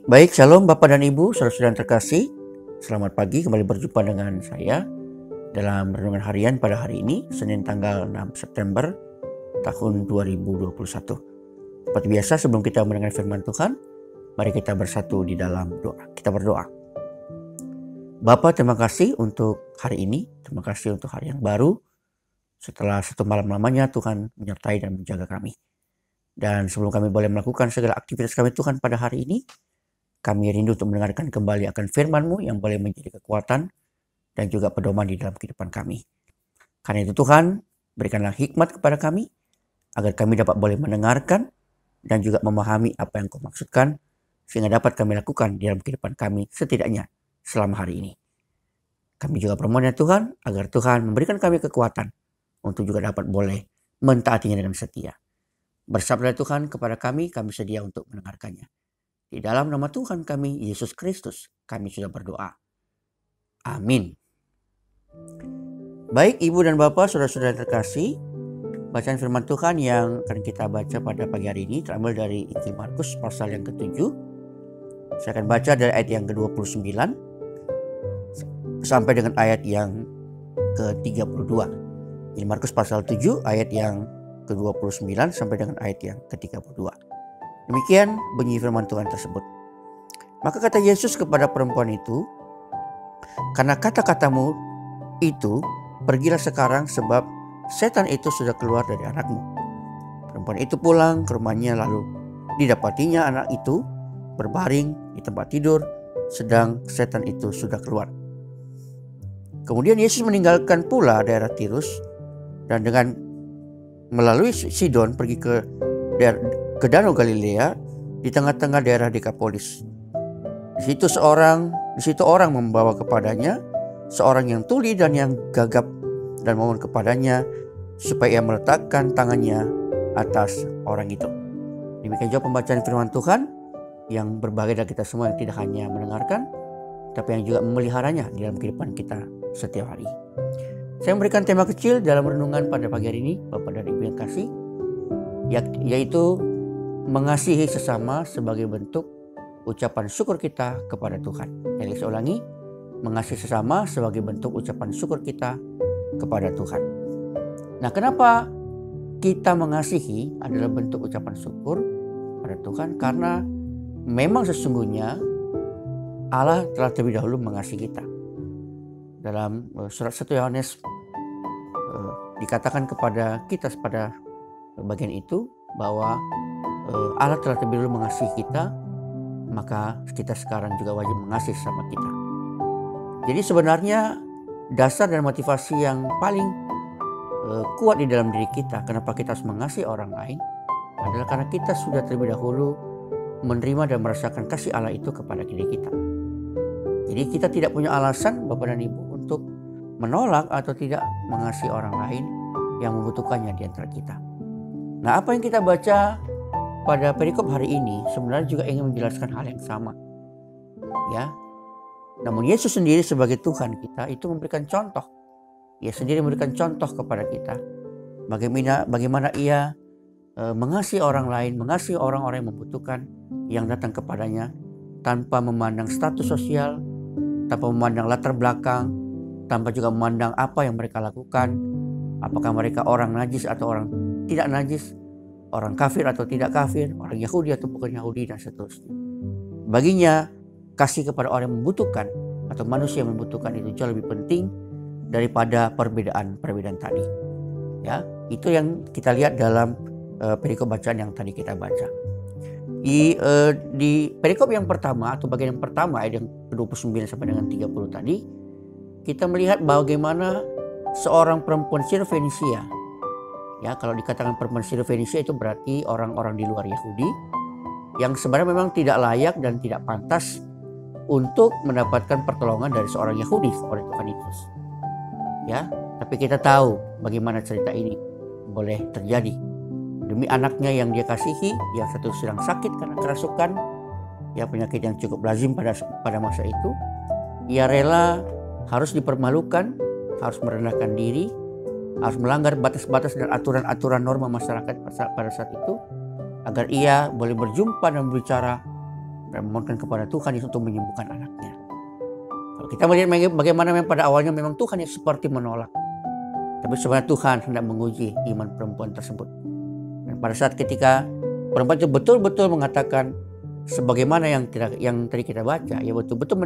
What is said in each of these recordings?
Baik, shalom Bapak dan Ibu, saudara-saudara yang terkasih. Selamat pagi, kembali berjumpa dengan saya dalam renungan harian pada hari ini, Senin tanggal 6 September tahun 2021. Seperti biasa, sebelum kita mendengar firman Tuhan, mari kita bersatu di dalam doa. Kita berdoa. Bapa, terima kasih untuk hari ini, terima kasih untuk hari yang baru. Setelah satu malam lamanya Tuhan menyertai dan menjaga kami. Dan sebelum kami boleh melakukan segala aktivitas kami Tuhan pada hari ini, kami rindu untuk mendengarkan kembali akan firman-Mu yang boleh menjadi kekuatan dan juga pedoman di dalam kehidupan kami. Karena itu Tuhan, berikanlah hikmat kepada kami, agar kami dapat boleh mendengarkan dan juga memahami apa yang Kau maksudkan, sehingga dapat kami lakukan di dalam kehidupan kami setidaknya selama hari ini. Kami juga bermohon ya Tuhan, agar Tuhan memberikan kami kekuatan untuk juga dapat boleh mentaatinya dengan setia. Bersabda Tuhan kepada kami sedia untuk mendengarkannya. Di dalam nama Tuhan kami, Yesus Kristus, kami sudah berdoa. Amin. Baik Ibu dan Bapak, saudara-saudara yang terkasih, bacaan firman Tuhan yang akan kita baca pada pagi hari ini terambil dari Injil Markus pasal yang ke-7. Saya akan baca dari ayat yang ke-29 sampai dengan ayat yang ke-32. Injil Markus pasal 7 ayat yang ke-29 sampai dengan ayat yang ke-32. Demikian bunyi firman Tuhan tersebut. Maka kata Yesus kepada perempuan itu, "Karena kata-katamu itu, pergilah sekarang sebab setan itu sudah keluar dari anakmu." Perempuan itu pulang ke rumahnya, lalu didapatinya anak itu berbaring di tempat tidur, sedang setan itu sudah keluar. Kemudian Yesus meninggalkan pula daerah Tirus dan dengan melalui Sidon pergi ke Danau Galilea di tengah-tengah daerah Dekapolis. Di situ orang membawa kepadanya seorang yang tuli dan yang gagap dan memohon kepadanya supaya ia meletakkan tangannya atas orang itu. Demikian juga pembacaan firman Tuhan yang berbahagia dari kita semua yang tidak hanya mendengarkan, tapi yang juga memeliharanya di dalam kehidupan kita setiap hari. Saya memberikan tema kecil dalam renungan pada pagi hari ini, Bapak dan Ibu yang kasih, yaitu mengasihi sesama sebagai bentuk ucapan syukur kita kepada Tuhan. Yang saya ulangi, mengasihi sesama sebagai bentuk ucapan syukur kita kepada Tuhan. Nah, kenapa kita mengasihi adalah bentuk ucapan syukur pada Tuhan? Karena memang sesungguhnya Allah telah terlebih dahulu mengasihi kita. Dalam surat 1 Yohanes dikatakan kepada kita pada bagian itu bahwa Allah telah terlebih dahulu mengasihi kita, maka kita sekarang juga wajib mengasihi sama kita. Jadi sebenarnya dasar dan motivasi yang paling kuat di dalam diri kita, kenapa kita harus mengasihi orang lain, adalah karena kita sudah terlebih dahulu menerima dan merasakan kasih Allah itu kepada diri kita. Jadi kita tidak punya alasan, Bapak dan Ibu, untuk menolak atau tidak mengasihi orang lain yang membutuhkannya di antara kita. Nah, apa yang kita baca pada perikop hari ini sebenarnya juga ingin menjelaskan hal yang sama. Ya. Namun Yesus sendiri sebagai Tuhan kita itu memberikan contoh. Ia sendiri memberikan contoh kepada kita. Bagaimana ia mengasihi orang lain, mengasihi orang-orang yang membutuhkan, yang datang kepadanya tanpa memandang status sosial, tanpa memandang latar belakang, tanpa juga memandang apa yang mereka lakukan, apakah mereka orang najis atau orang tidak najis, orang kafir atau tidak kafir, orang Yahudi atau bukan Yahudi, dan seterusnya. Baginya, kasih kepada orang yang membutuhkan atau manusia yang membutuhkan itu jauh lebih penting daripada perbedaan tadi. Ya, itu yang kita lihat dalam perikop bacaan yang tadi kita baca. Di perikop yang pertama atau bagian yang pertama ayat yang ke-29 sampai dengan 30 tadi, kita melihat bagaimana seorang perempuan Sirofenisia, ya, kalau dikatakan perempuan Sirofenisia itu berarti orang-orang di luar Yahudi yang sebenarnya memang tidak layak dan tidak pantas untuk mendapatkan pertolongan dari seorang Yahudi oleh Tuhan Yesus. Ya, tapi kita tahu bagaimana cerita ini boleh terjadi. Demi anaknya yang dia kasihi, yang satu sedang sakit karena kerasukan, ya, penyakit yang cukup lazim pada masa itu, ia rela harus dipermalukan, harus merendahkan diri, harus melanggar batas-batas dan aturan-aturan norma masyarakat pada saat itu, agar ia boleh berjumpa dan berbicara dan memohonkan kepada Tuhan Yesus untuk menyembuhkan anaknya. Kalau kita melihat bagaimana memang pada awalnya memang Tuhan yang seperti menolak, tapi sebenarnya Tuhan hendak menguji iman perempuan tersebut. Dan pada saat ketika perempuan itu betul-betul mengatakan sebagaimana yang tadi kita baca, ya betul-betul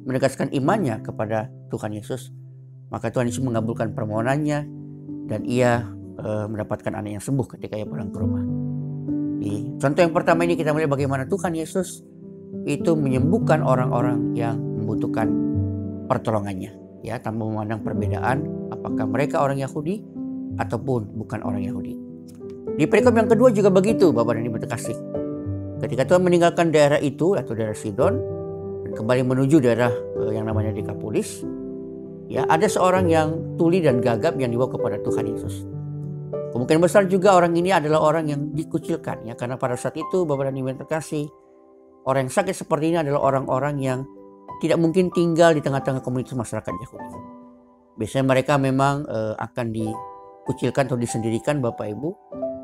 menegaskan imannya kepada Tuhan Yesus, maka Tuhan Yesus mengabulkan permohonannya dan ia mendapatkan anak yang sembuh ketika ia pulang ke rumah. Di contoh yang pertama ini kita melihat bagaimana Tuhan Yesus itu menyembuhkan orang-orang yang membutuhkan pertolongannya, ya, tanpa memandang perbedaan apakah mereka orang Yahudi ataupun bukan orang Yahudi. Di perikop yang kedua juga begitu, Bapak dan Ibu terkasih. Ketika Tuhan meninggalkan daerah itu atau daerah Sidon dan kembali menuju daerah yang namanya Dekapolis, ya, ada seorang yang tuli dan gagap yang dibawa kepada Tuhan Yesus. Kemungkinan besar juga orang ini adalah orang yang dikucilkan, ya, karena pada saat itu Bapak dan Ibu yang terkasih, orang yang sakit seperti ini adalah orang-orang yang tidak mungkin tinggal di tengah-tengah komunitas masyarakat Yahudi. Biasanya mereka memang akan dikucilkan atau disendirikan, Bapak Ibu,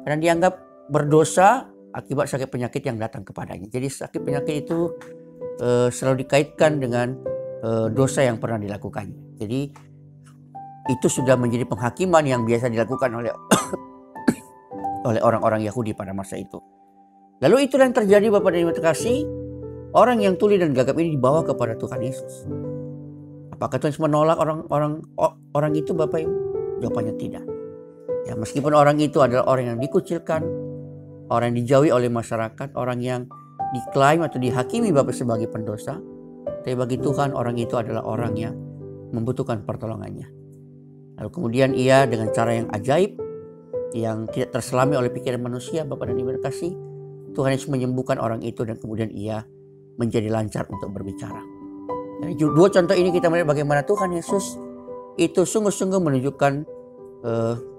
karena dianggap berdosa akibat sakit penyakit yang datang kepadanya. Jadi sakit penyakit itu selalu dikaitkan dengan dosa yang pernah dilakukannya. Jadi itu sudah menjadi penghakiman yang biasa dilakukan oleh orang-orang Yahudi pada masa itu. Lalu itulah yang terjadi, Bapak dan Ibu terkasih. Orang yang tuli dan gagap ini dibawa kepada Tuhan Yesus. Apakah Tuhan Yesus menolak orang itu, Bapak Ibu? Jawabannya tidak. Ya, meskipun orang itu adalah orang yang dikucilkan, orang yang dijauhi oleh masyarakat, orang yang diklaim atau dihakimi Bapak sebagai pendosa, tapi bagi Tuhan orang itu adalah orang yang membutuhkan pertolongannya. Lalu kemudian ia dengan cara yang ajaib, yang tidak terselami oleh pikiran manusia, Bapak dan Ibu terkasih, Tuhan Yesus menyembuhkan orang itu dan kemudian ia menjadi lancar untuk berbicara. Dari dua contoh ini kita melihat bagaimana Tuhan Yesus itu sungguh-sungguh menunjukkan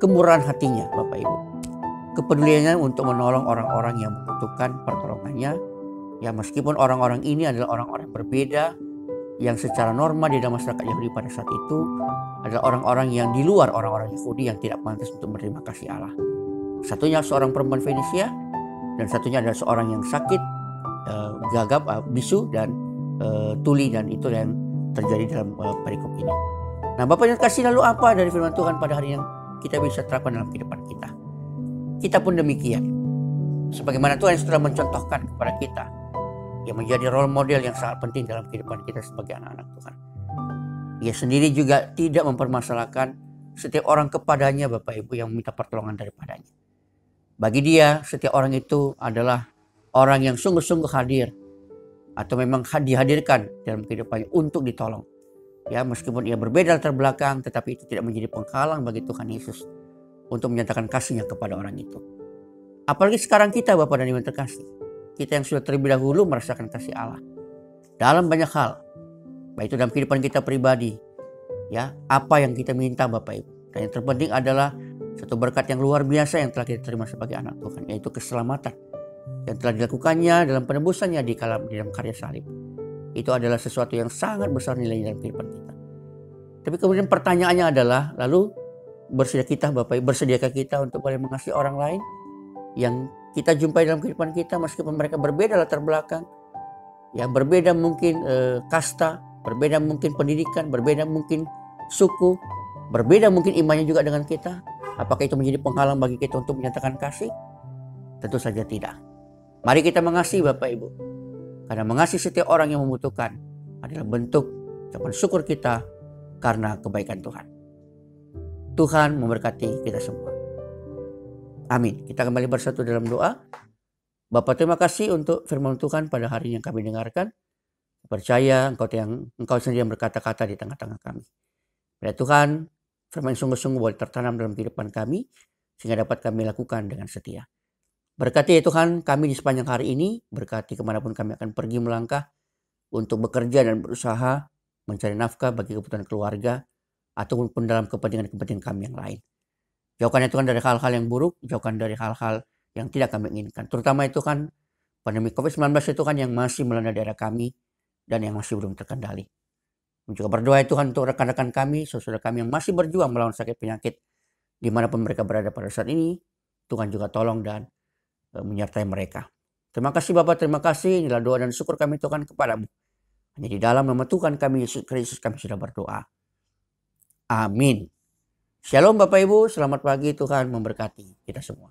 kemurahan hatinya, Bapak Ibu. Kepeduliannya untuk menolong orang-orang yang membutuhkan pertolongannya. Ya, meskipun orang-orang ini adalah orang-orang berbeda yang secara normal di dalam masyarakat Yahudi pada saat itu adalah orang-orang yang di luar orang-orang Yahudi yang tidak pantas untuk menerima kasih Allah. Satunya seorang perempuan Fenisia dan satunya adalah seorang yang sakit, gagap, bisu dan tuli, dan itu yang terjadi dalam perikop ini. Nah, Bapak yang kasih, lalu apa dari firman Tuhan pada hari yang kita bisa terapkan dalam kehidupan kita? Kita pun demikian. Sebagaimana Tuhan sudah mencontohkan kepada kita, yang menjadi role model yang sangat penting dalam kehidupan kita sebagai anak-anak Tuhan. Ia sendiri juga tidak mempermasalahkan setiap orang kepadanya, Bapak Ibu, yang meminta pertolongan daripadanya. Bagi dia, setiap orang itu adalah orang yang sungguh-sungguh hadir atau memang dihadirkan dalam kehidupannya untuk ditolong. Ya, meskipun ia berbeda latar belakang, tetapi itu tidak menjadi penghalang bagi Tuhan Yesus untuk menyatakan kasihnya kepada orang itu. Apalagi sekarang kita, Bapak dan Ibu terkasih, kita yang sudah terlebih dahulu merasakan kasih Allah dalam banyak hal, baik itu dalam kehidupan kita pribadi, ya, apa yang kita minta, Bapak Ibu. Dan yang terpenting adalah satu berkat yang luar biasa yang telah kita terima sebagai anak Tuhan, yaitu keselamatan yang telah dilakukannya dalam penebusannya di dalam karya salib. Itu adalah sesuatu yang sangat besar nilainya dalam kehidupan kita. Tapi kemudian pertanyaannya adalah, lalu bersediakah kita untuk boleh mengasihi orang lain yang kita jumpai dalam kehidupan kita, meskipun mereka berbeda latar belakang, ya, berbeda mungkin kasta, berbeda mungkin pendidikan, berbeda mungkin suku, berbeda mungkin imannya juga dengan kita. Apakah itu menjadi penghalang bagi kita untuk menyatakan kasih? Tentu saja tidak. Mari kita mengasihi, Bapak Ibu, karena mengasihi setiap orang yang membutuhkan adalah bentuk ucapan syukur kita karena kebaikan Tuhan. Tuhan memberkati kita semua. Amin. Kita kembali bersatu dalam doa. Bapa, terima kasih untuk firman Tuhan pada hari yang kami dengarkan. Percaya Engkau sendiri yang berkata-kata di tengah-tengah kami. Ya Tuhan, firman yang sungguh-sungguh boleh tertanam dalam kehidupan kami, sehingga dapat kami lakukan dengan setia. Berkati ya Tuhan kami di sepanjang hari ini, berkati kemanapun kami akan pergi melangkah untuk bekerja dan berusaha mencari nafkah bagi kebutuhan keluarga, ataupun dalam kepentingan-kepentingan kami yang lain. Jauhkan ya Tuhan dari hal-hal yang buruk, jauhkan dari hal-hal yang tidak kami inginkan. Terutama itu kan pandemi COVID-19 itu kan yang masih melanda daerah kami dan yang masih belum terkendali. Juga berdoa ya Tuhan untuk rekan-rekan kami, saudara kami yang masih berjuang melawan sakit penyakit dimanapun mereka berada pada saat ini. Tuhan juga tolong dan menyertai mereka. Terima kasih Bapak, terima kasih. Inilah doa dan syukur kami Tuhan kepadamu. Hanya di dalam nama Tuhan kami Yesus Kristus kami sudah berdoa. Amin. Shalom Bapak Ibu, selamat pagi, Tuhan memberkati kita semua.